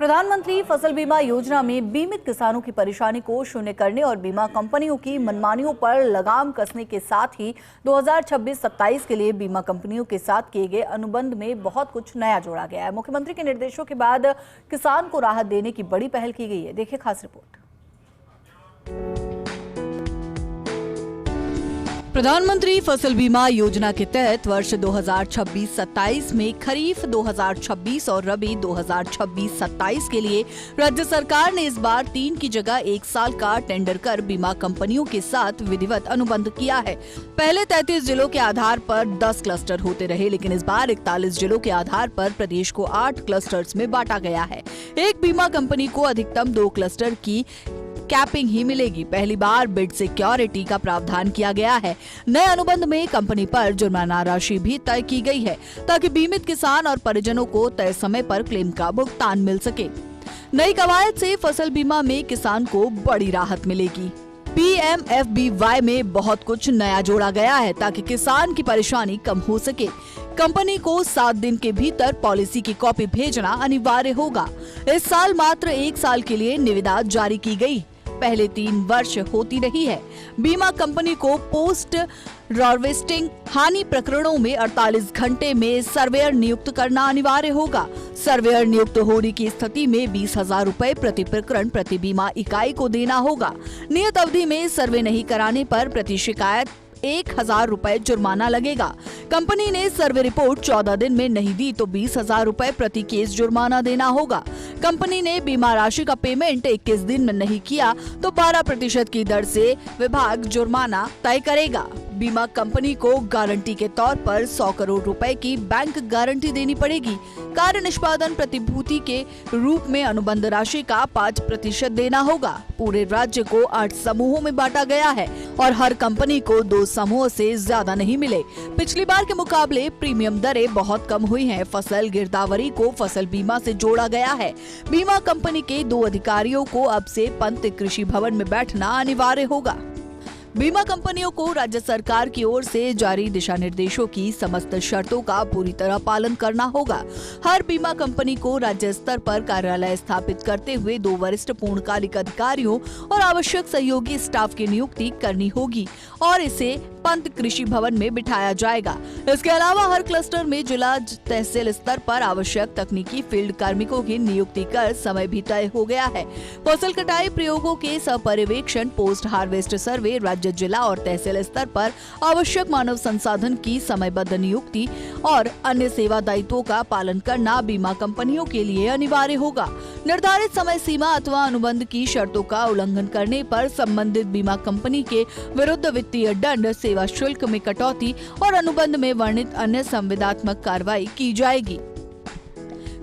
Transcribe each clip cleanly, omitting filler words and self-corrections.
प्रधानमंत्री फसल बीमा योजना में बीमित किसानों की परेशानी को शून्य करने और बीमा कंपनियों की मनमानियों पर लगाम कसने के साथ ही 2026-27 के लिए बीमा कंपनियों के साथ किए गए अनुबंध में बहुत कुछ नया जोड़ा गया है। मुख्यमंत्री के निर्देशों के बाद किसान को राहत देने की बड़ी पहल की गई है। देखिए खास रिपोर्ट। प्रधानमंत्री फसल बीमा योजना के तहत वर्ष 2026-27 में खरीफ 2026 और रबी 2026-27 के लिए राज्य सरकार ने इस बार 3 की जगह 1 साल का टेंडर कर बीमा कंपनियों के साथ विधिवत अनुबंध किया है। पहले 33 जिलों के आधार पर 10 क्लस्टर होते रहे, लेकिन इस बार 41 जिलों के आधार पर प्रदेश को 8 क्लस्टर्स में बांटा गया है। एक बीमा कंपनी को अधिकतम 2 क्लस्टर की कैपिंग ही मिलेगी। पहली बार बिड सिक्योरिटी का प्रावधान किया गया है। नए अनुबंध में कंपनी पर जुर्माना राशि भी तय की गई है ताकि बीमित किसान और परिजनों को तय समय पर क्लेम का भुगतान मिल सके। नई कवायद से फसल बीमा में किसान को बड़ी राहत मिलेगी। PMFBY में बहुत कुछ नया जोड़ा गया है ताकि किसान की परेशानी कम हो सके। कंपनी को 7 दिन के भीतर पॉलिसी की कॉपी भेजना अनिवार्य होगा। इस साल मात्र 1 साल के लिए निविदा जारी की गई, पहले 3 वर्ष होती रही है। बीमा कंपनी को पोस्ट हार्वेस्टिंग हानि प्रकरणों में 48 घंटे में सर्वेयर नियुक्त करना अनिवार्य होगा। सर्वेयर नियुक्त होने की स्थिति में 20,000 रुपए प्रति प्रकरण प्रति बीमा इकाई को देना होगा। नियत अवधि में सर्वे नहीं कराने पर प्रति शिकायत 1,000 रुपए जुर्माना लगेगा। कंपनी ने सर्वे रिपोर्ट 14 दिन में नहीं दी तो 20,000 रुपए प्रति केस जुर्माना देना होगा। कंपनी ने बीमा राशि का पेमेंट 21 दिन में नहीं किया तो 12% की दर से विभाग जुर्माना तय करेगा। बीमा कंपनी को गारंटी के तौर पर 100 करोड़ रुपए की बैंक गारंटी देनी पड़ेगी। कार्य निष्पादन प्रतिभूति के रूप में अनुबंध राशि का 5% देना होगा। पूरे राज्य को 8 समूहों में बांटा गया है और हर कंपनी को 2 समूहों से ज्यादा नहीं मिले। पिछली बार के मुकाबले प्रीमियम दरें बहुत कम हुई हैं। फसल गिरदावरी को फसल बीमा से जोड़ा गया है। बीमा कंपनी के 2 अधिकारियों को अब से पंत कृषि भवन में बैठना अनिवार्य होगा। बीमा कंपनियों को राज्य सरकार की ओर से जारी दिशा निर्देशों की समस्त शर्तों का पूरी तरह पालन करना होगा। हर बीमा कंपनी को राज्य स्तर पर कार्यालय स्थापित करते हुए 2 वरिष्ठ पूर्णकालिक अधिकारियों और आवश्यक सहयोगी स्टाफ की नियुक्ति करनी होगी और इसे पंत कृषि भवन में बिठाया जाएगा। इसके अलावा हर क्लस्टर में जिला तहसील स्तर पर आवश्यक तकनीकी फील्ड कार्मिकों की नियुक्ति कर समय भी तय हो गया है। फसल कटाई प्रयोगों के सपर्यवेक्षण, पोस्ट हार्वेस्ट सर्वे, राज्य जिला और तहसील स्तर पर आवश्यक मानव संसाधन की समयबद्ध नियुक्ति और अन्य सेवा दायित्वों का पालन करना बीमा कंपनियों के लिए अनिवार्य होगा। निर्धारित समय सीमा अथवा अनुबंध की शर्तों का उल्लंघन करने पर संबंधित बीमा कंपनी के विरुद्ध वित्तीय दंड, सेवा शुल्क में कटौती और अनुबंध में वर्णित अन्य संविदात्मक कार्रवाई की जाएगी।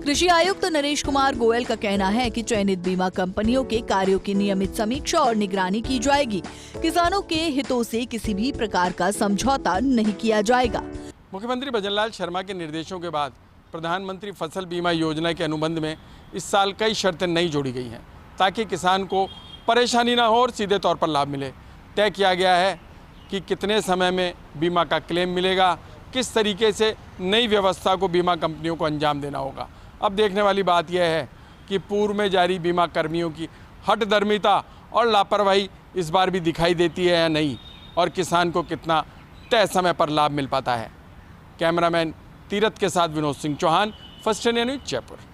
कृषि आयुक्त नरेश कुमार गोयल का कहना है कि चयनित बीमा कंपनियों के कार्यों की नियमित समीक्षा और निगरानी की जाएगी। किसानों के हितों से किसी भी प्रकार का समझौता नहीं किया जाएगा। मुख्यमंत्री भजनलाल शर्मा के निर्देशों के बाद प्रधानमंत्री फसल बीमा योजना के अनुबंध में इस साल कई शर्तें नई जोड़ी गई हैं ताकि किसान को परेशानी ना हो और सीधे तौर पर लाभ मिले। तय किया गया है कि कितने समय में बीमा का क्लेम मिलेगा, किस तरीके से नई व्यवस्था को बीमा कंपनियों को अंजाम देना होगा। अब देखने वाली बात यह है कि पूर्व में जारी बीमा कर्मियों की हठधर्मिता और लापरवाही इस बार भी दिखाई देती है या नहीं, और किसान को कितना तय समय पर लाभ मिल पाता है। कैमरामैन तीरथ के साथ Vinod Singh Chauhan, First India News, Jaipur.